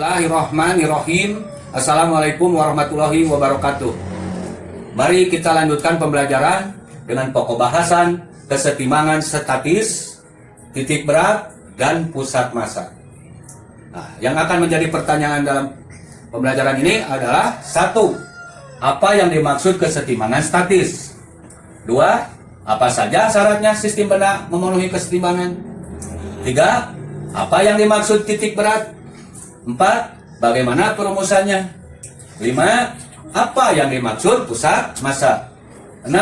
Bismillahirrahmanirrahim. Assalamualaikum warahmatullahi wabarakatuh. Mari kita lanjutkan pembelajaran dengan pokok bahasan kesetimbangan statis, titik berat, dan pusat massa. Nah, yang akan menjadi pertanyaan dalam pembelajaran ini adalah: 1. Apa yang dimaksud kesetimbangan statis? 2. Apa saja syaratnya sistem benda memenuhi kesetimbangan? 3. Apa yang dimaksud titik berat? 4. Bagaimana perumusannya? 5. Apa yang dimaksud pusat massa? 6.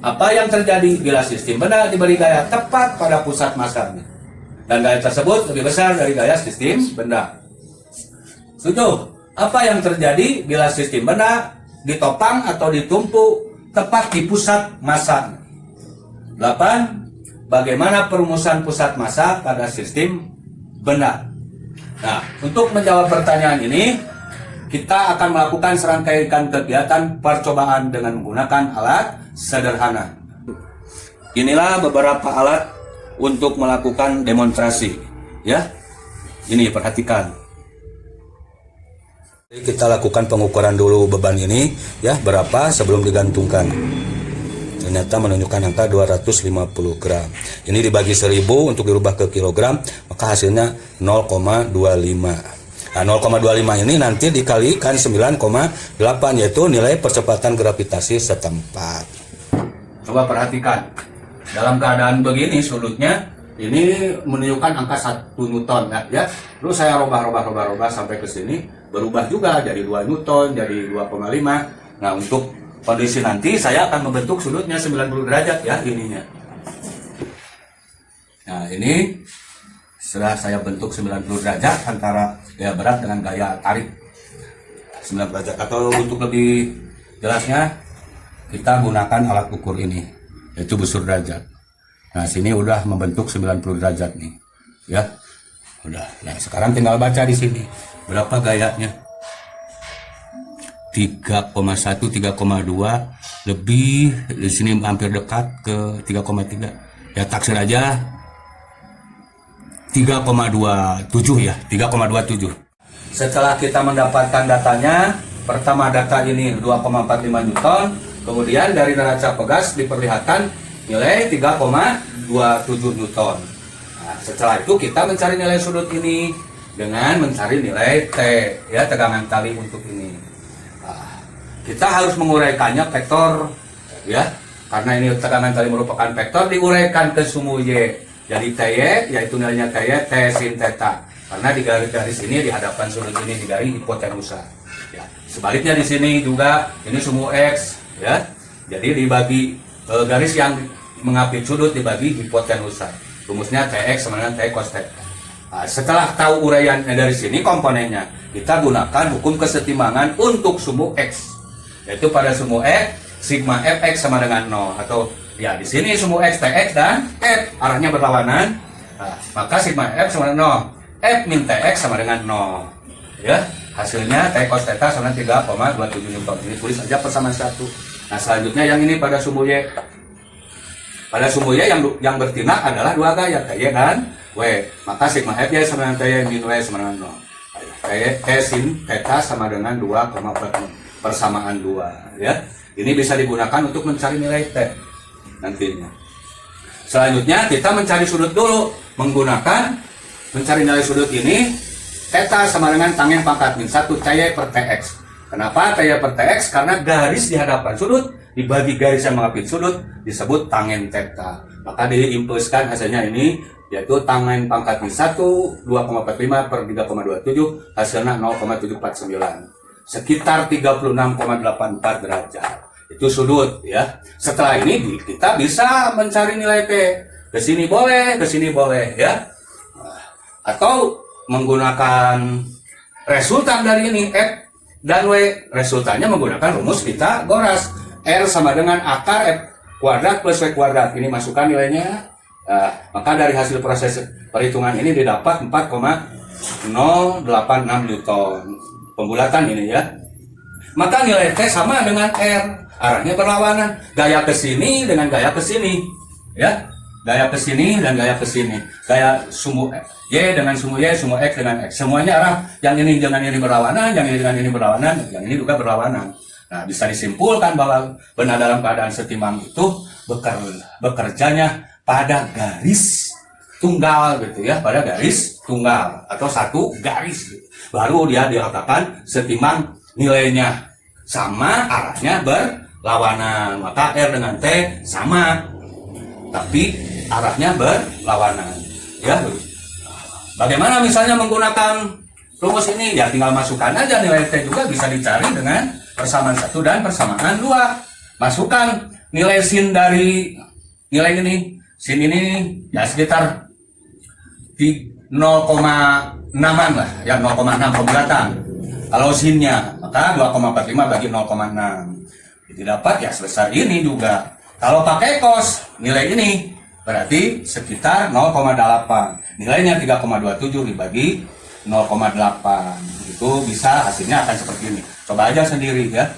Apa yang terjadi bila sistem benda diberi gaya tepat pada pusat massanya dan gaya tersebut lebih besar dari gaya sistem benda? 7. Apa yang terjadi bila sistem benda ditopang atau ditumpuk tepat di pusat massa? 8. Bagaimana perumusan pusat massa pada sistem benda? Nah, untuk menjawab pertanyaan ini, kita akan melakukan serangkaian kegiatan percobaan dengan menggunakan alat sederhana. Inilah beberapa alat untuk melakukan demonstrasi, ya. Ini perhatikan. Kita lakukan pengukuran dulu beban ini, ya, berapa sebelum digantungkan. Ternyata menunjukkan angka 250 gram. Ini dibagi 1000 untuk dirubah ke kilogram, maka hasilnya 0,25. Nah, 0,25 ini nanti dikalikan 9,8, yaitu nilai percepatan gravitasi setempat. Coba perhatikan. Dalam keadaan begini sudutnya, ini menunjukkan angka 1 Newton, ya. Terus saya rubah sampai ke sini, berubah juga jadi 2 Newton, jadi 2,5. Nah, untuk kondisi nanti saya akan membentuk sudutnya 90 derajat, ya, ininya. Nah, ini setelah saya bentuk 90 derajat antara gaya berat dengan gaya tarik 90 derajat, atau untuk lebih jelasnya kita gunakan alat ukur ini, yaitu busur derajat. Nah, sini udah membentuk 90 derajat nih, ya. Udah. Nah, sekarang tinggal baca di sini berapa gayanya. 3,1, 3,2, lebih di sini hampir dekat ke 3,3. Ya, taksir aja 3,27, ya, 3,27. Setelah kita mendapatkan datanya, pertama data ini 2,45 Newton, kemudian dari neraca pegas diperlihatkan nilai 3,27 Newton. Nah, setelah itu kita mencari nilai sudut ini dengan mencari nilai T, ya, tegangan tali untuk ini. Kita harus menguraikannya vektor, ya, karena ini tekanan tali merupakan vektor, diuraikan ke sumbu Y. Jadi TY, yaitu nilainya TY, T sin theta. Karena di garis ini di hadapan sudut ini di garis hipotenusa. Ya. Sebaliknya di sini juga ini sumbu X, ya. Jadi dibagi garis yang mengapit sudut dibagi hipotenusa. Rumusnya TX sama dengan T cos theta. Nah, setelah tahu uraian dari sini komponennya, kita gunakan hukum kesetimbangan untuk sumbu X. Yaitu pada sumbu X, sigma fx sama dengan 0, atau ya di sini sumbu X, Tx dan F arahnya berlawanan. Nah, maka sigma f sama dengan 0, F min Tx sama dengan 0. Ya, hasilnya T cos theta sama dengan 3,27 Newton. Ini tulis saja persamaan 1. Nah, selanjutnya yang ini pada sumbu Y. Pada sumbu Y yang bertindak adalah dua gaya, Ty dan W. Maka sigma Fy sama dengan Ty min W sama dengan 0. T sin theta sama dengan 2,46. Persamaan 2, ya. Ini bisa digunakan untuk mencari nilai T nantinya. Selanjutnya kita mencari sudut dulu menggunakan mencari nilai sudut ini theta sama dengan tangen pangkat min 1 Ty per Tx. Kenapa Ty per Tx? Karena garis di hadapan sudut dibagi garis yang mengapit sudut disebut tangen theta. Maka diimpulskan hasilnya ini, yaitu tangen pangkat min 1 2,45 per 3,27, hasilnya 0,749. Sekitar 36,84 derajat. Itu sudut, ya. Setelah ini kita bisa mencari nilai P. Ke sini boleh, ke sini boleh, ya. Atau menggunakan resultan dari ini F dan W. Resultannya menggunakan rumus Pythagoras. R sama dengan akar F kuadrat plus W kuadrat. Ini masukkan nilainya. Maka dari hasil proses perhitungan ini didapat 4,086 Newton. Pembulatan ini, ya. Maka nilai T sama dengan R, arahnya berlawanan, gaya ke sini dengan gaya ke sini, ya. gaya ke sini dan gaya ke sini. Gaya sumbu Y dengan sumbu Y, sumbu X dengan X. Semuanya arah yang ini dengan ini berlawanan, yang ini dengan ini berlawanan, yang ini juga berlawanan. Nah, bisa disimpulkan bahwa benda dalam keadaan setimbang itu bekerjanya pada garis tunggal gitu ya, pada garis tunggal atau satu garis gitu. Baru dia dikatakan setimbang, nilainya sama, arahnya berlawanan. Maka R dengan T sama, tapi arahnya berlawanan. Ya, bagaimana misalnya menggunakan rumus ini? Ya tinggal masukkan aja nilai T juga bisa dicari dengan persamaan 1 dan persamaan 2. Masukkan nilai sin dari nilai ini. Sin ini ya sekitar 0,6an lah, ya 0,6 pemberatan. Kalau sinnya, maka 2,45 bagi 0,6. Jadi dapat ya sebesar ini juga. Kalau pakai cos, nilai ini berarti sekitar 0,8. Nilainya 3,27 dibagi 0,8. Itu bisa hasilnya akan seperti ini. Coba aja sendiri ya.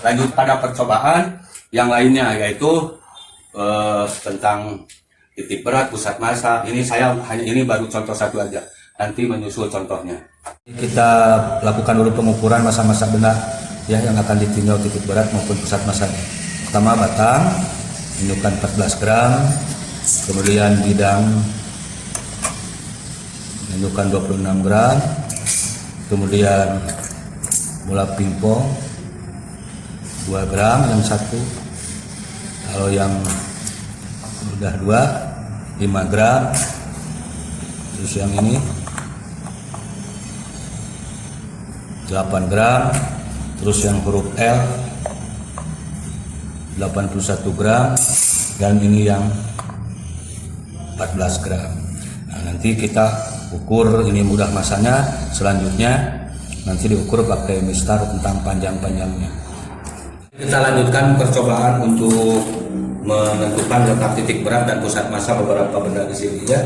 Lanjut pada percobaan yang lainnya, yaitu tentang titik berat, pusat massa. Ini saya hanya ini baru contoh satu aja. Nanti menyusul contohnya. Kita lakukan dulu pengukuran massa-massa benda ya yang akan ditinjau titik berat maupun pusat massanya. Pertama batang, indukan 14 gram, kemudian bidang indukan 26 gram, kemudian bola pingpong 2 gram yang satu, kalau yang udah 2 5 gram, terus yang ini 8 gram, terus yang huruf L 81 gram, dan ini yang 14 gram. Nah, nanti kita ukur ini mudah masanya, selanjutnya nanti diukur pakai mistar tentang panjang-panjangnya. Kita lanjutkan percobaan untuk menentukan letak titik berat dan pusat massa beberapa benda di sini ya.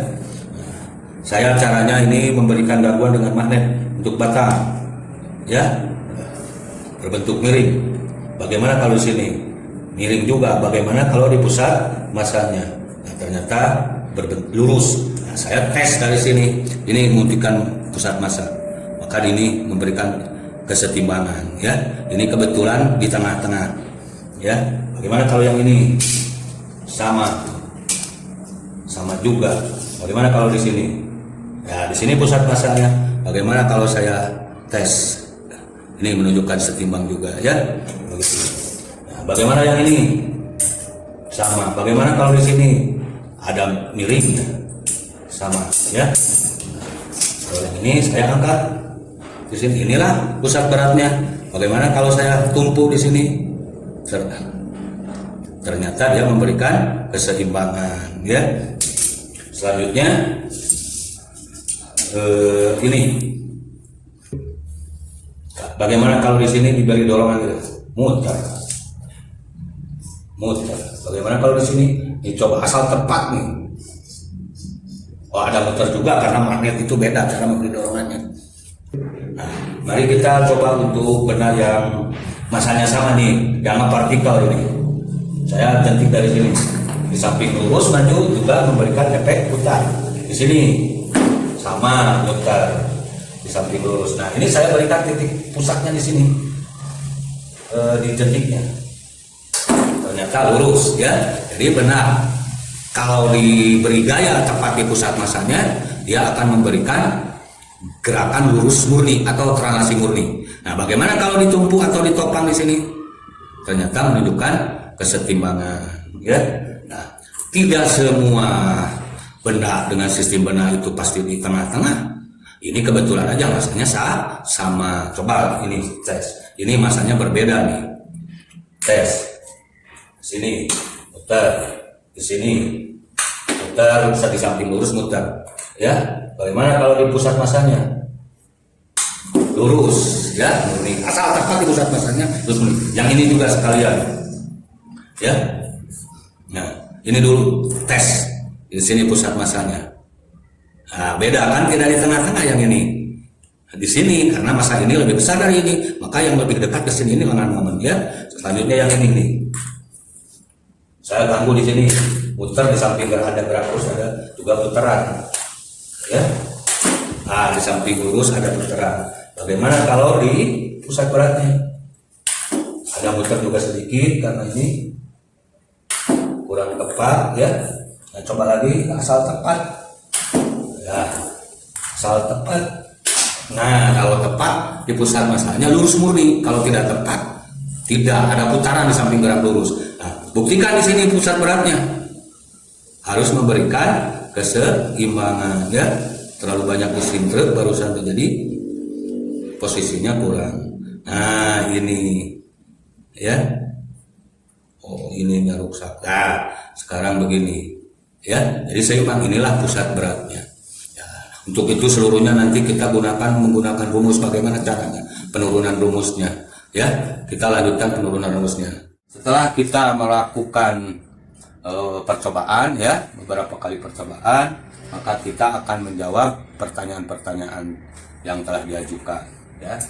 Saya caranya ini memberikan gangguan dengan magnet untuk batang ya, berbentuk miring. Bagaimana kalau di sini miring juga? Bagaimana kalau di pusat massanya? Nah, ternyata berbentuk lurus. Nah, saya tes dari sini, ini menunjukkan pusat massa, maka ini memberikan kesetimbangan ya. Ini kebetulan di tengah-tengah ya. Bagaimana kalau yang ini sama juga? Bagaimana kalau di sini? Ya, di sini pusat massanya. Bagaimana kalau saya tes? Ini menunjukkan setimbang juga ya. Begitu. Nah, bagaimana yang ini? Sama. Bagaimana kalau di sini ada miring? Sama ya. Kalau yang ini saya angkat di sini, inilah pusat beratnya. Bagaimana kalau saya tumpu di sini? Ternyata dia memberikan keseimbangan ya. Selanjutnya ini bagaimana kalau di sini diberi dorongan gitu? Muter. Bagaimana kalau di sini? Ini coba asal tepat nih. Oh, ada muter juga karena magnet itu beda cara memberi dorongannya. Nah, mari kita coba untuk benda yang masanya sama nih, yang partikel ini. Saya jentik dari sini. Di samping lurus maju juga memberikan efek putar. Di sini sama putar di samping lurus. Nah, ini saya berikan titik pusatnya di sini, di jentiknya. Ternyata lurus ya. Jadi benar. Kalau diberi gaya tepat di pusat massanya, dia akan memberikan gerakan lurus murni atau translasi murni. Nah, bagaimana kalau ditumpu atau ditopang di sini? Ternyata menunjukkan kesetimbangan ya. Nah, tidak semua benda dengan sistem benda itu pasti di tengah-tengah. Ini kebetulan aja masanya sama. Coba ini tes. Ini masanya berbeda nih. Tes. Sini muter, di sini muter, bisa di samping lurus muter. Ya, bagaimana kalau di pusat masanya? Lurus, ya, murni. Asal tepat di pusat masanya, lurus murni. Yang ini juga sekalian. Ya. Nah, ini dulu tes. Di sini pusat masanya. Nah, beda kan, tidak di tengah-tengah yang ini. Di sini karena massa ini lebih besar dari ini, maka yang lebih dekat ke sini ini lengan momen ya. Selanjutnya yang ini nih. Saya ganggu di sini, muter. putar di samping ada gerak lurus ada juga putaran, ya. Nah, di samping lurus ada putaran. Bagaimana kalau di pusat beratnya? Ada muter juga sedikit karena ini kurang tepat, ya. Nah, coba lagi asal tepat, ya, asal tepat. Nah, kalau tepat di pusat masanya lurus murni. Kalau tidak tepat, tidak ada putaran di samping gerak lurus. Nah, buktikan di sini pusat beratnya harus memberikan keseimbangan, ya. Terlalu banyak mesin truk barusan terjadi posisinya kurang. Nah, ini, ya. Oh, ininya rusak. Nah, sekarang begini, ya. Jadi seimbang, inilah pusat beratnya. Ya, untuk itu seluruhnya nanti kita menggunakan rumus. Bagaimana caranya penurunan rumusnya, ya. Kita lanjutkan penurunan rumusnya. Setelah kita melakukan percobaan, ya, beberapa kali percobaan, maka kita akan menjawab pertanyaan-pertanyaan yang telah diajukan, ya.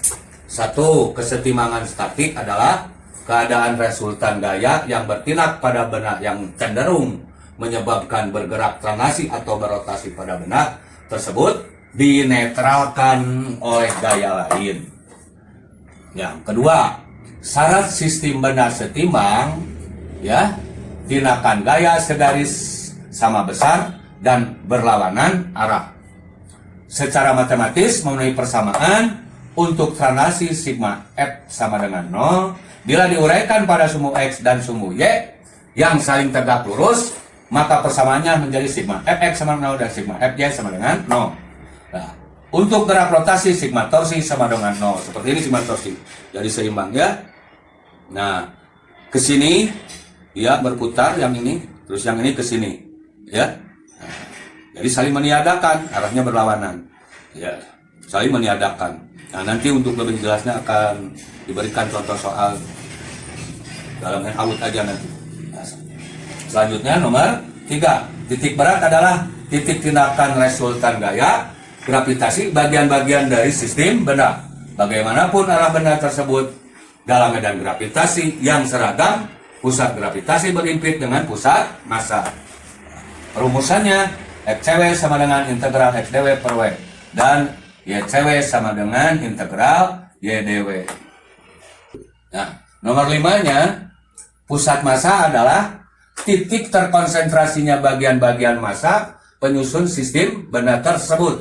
Satu, kesetimbangan statik adalah keadaan resultan gaya yang bertindak pada benah yang cenderung menyebabkan bergerak translasi atau berotasi pada benah tersebut dinetralkan oleh gaya lain. Yang kedua, syarat sistem benah setimbang, ya, tindakan gaya segaris sama besar dan berlawanan arah. Secara matematis memenuhi persamaan untuk translasi sigma F sama dengan 0 bila diuraikan pada sumbu X dan sumbu Y yang saling tegak lurus, maka persamaannya menjadi sigma Fx sama dengan 0 dan sigma Fy sama dengan 0. Nah, untuk gerak rotasi sigma torsi sama dengan 0. Seperti ini sigma torsi. Jadi seimbang, ya. Nah, ke sini dia berputar yang ini, terus yang ini ke sini, ya. Nah, jadi saling meniadakan, arahnya berlawanan, ya, saling meniadakan. Nah, nanti untuk lebih jelasnya akan diberikan contoh soal dalam handout aja nanti. Nah, selanjutnya nomor 3, titik berat adalah titik tindakan resultan gaya gravitasi bagian-bagian dari sistem benda. Bagaimanapun arah benda tersebut dalam medan gravitasi yang seragam, pusat gravitasi berimpit dengan pusat massa. Perumusannya XCW sama dengan integral XdW per W dan YCW sama dengan integral YdW. Nah, nomor 5-nya, pusat massa adalah titik terkonsentrasinya bagian-bagian massa penyusun sistem benda tersebut.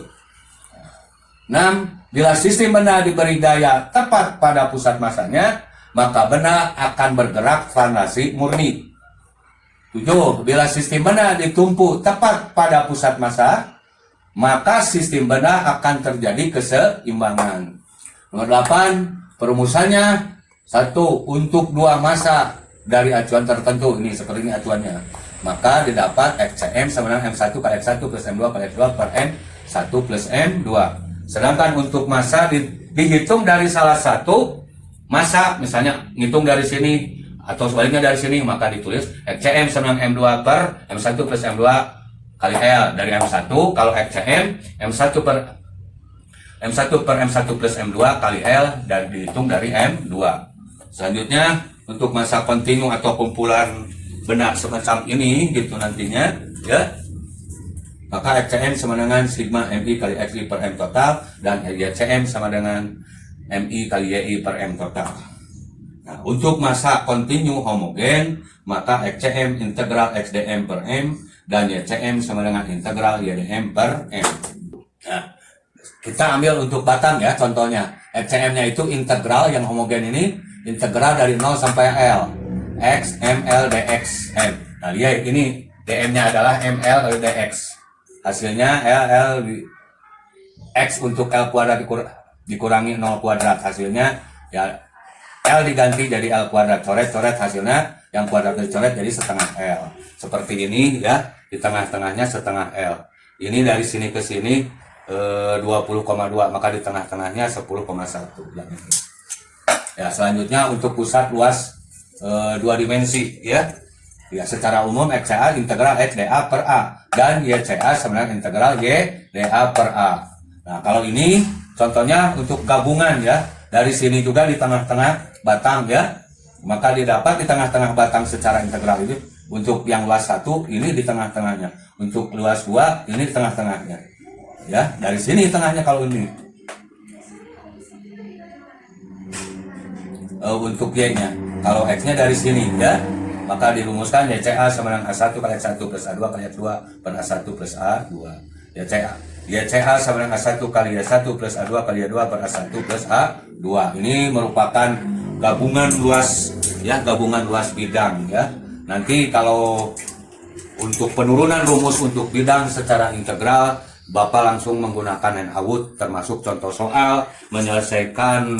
6. Bila sistem benda diberi gaya tepat pada pusat massanya, maka benda akan bergerak translasi murni. 7. Bila sistem benda ditumpu tepat pada pusat massa, maka sistem benda akan terjadi keseimbangan. Nomor 8, perumusannya 1. Untuk dua massa dari acuan tertentu, ini seperti ini acuannya, maka didapat XCM sama dengan M1 kali X1 plus M2 kali X2 per M1 plus M2. Sedangkan untuk massa dihitung dari salah satu massa, misalnya ngitung dari sini atau sebaliknya dari sini, maka ditulis XCM sama dengan M2 per M1 plus M2 kali L dari M1. Kalau XCM M1 per M1 plus M2 kali L dan dihitung dari M2. Selanjutnya untuk massa kontinu atau kumpulan benda semacam ini gitu nantinya, ya, maka XCM sama dengan sigma MI kali XI per M total dan YCM sama dengan MI kali YI per M total. Nah, untuk massa kontinu homogen, maka XCM integral XDM per M dan YCM sama dengan integral YDM per M. Nah, kita ambil untuk batang, ya, contohnya XCM-nya itu integral yang homogen ini, integral dari 0 sampai L X ML dx M. Nah, lihat ini DM-nya adalah ML kali dx. Hasilnya L X untuk L kuadrat dikurangi 0 kuadrat. Hasilnya, ya, L diganti jadi L kuadrat. Coret-coret hasilnya yang kuadrat dicoret jadi setengah L. Seperti ini, ya, di tengah-tengahnya setengah L. Ini dari sini ke sini 20,2, maka di tengah-tengahnya 10,1. Ya, selanjutnya untuk pusat luas 2 dimensi, ya. Ya, secara umum XCA integral XdA per A dan YCA sama dengan integral YdA per A. Nah, kalau ini contohnya untuk gabungan, ya. Dari sini juga di tengah-tengah batang, ya. Maka didapat di tengah-tengah batang secara integral itu Untuk yang luas 1 ini di tengah-tengahnya. Untuk luas 2 ini di tengah-tengahnya. Ya, dari sini tengahnya kalau ini. Untuk Y-nya. Kalau X-nya dari sini ya. Maka dirumuskan YCA sama dengan A1 kali X1 plus A2 kali X2 per A1 plus A2. YCA sama dengan A1 kali A1 plus A2 kali A2 per A1 plus A2. Ini merupakan gabungan luas ya, gabungan luas bidang ya. Nanti kalau untuk penurunan rumus untuk bidang secara integral, Bapak langsung menggunakan handout termasuk contoh soal, menyelesaikan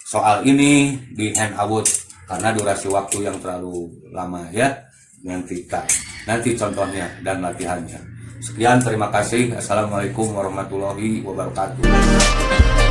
soal ini di handout karena durasi waktu yang terlalu lama ya. Nanti contohnya dan latihannya. Sekian, terima kasih. Assalamualaikum warahmatullahi wabarakatuh.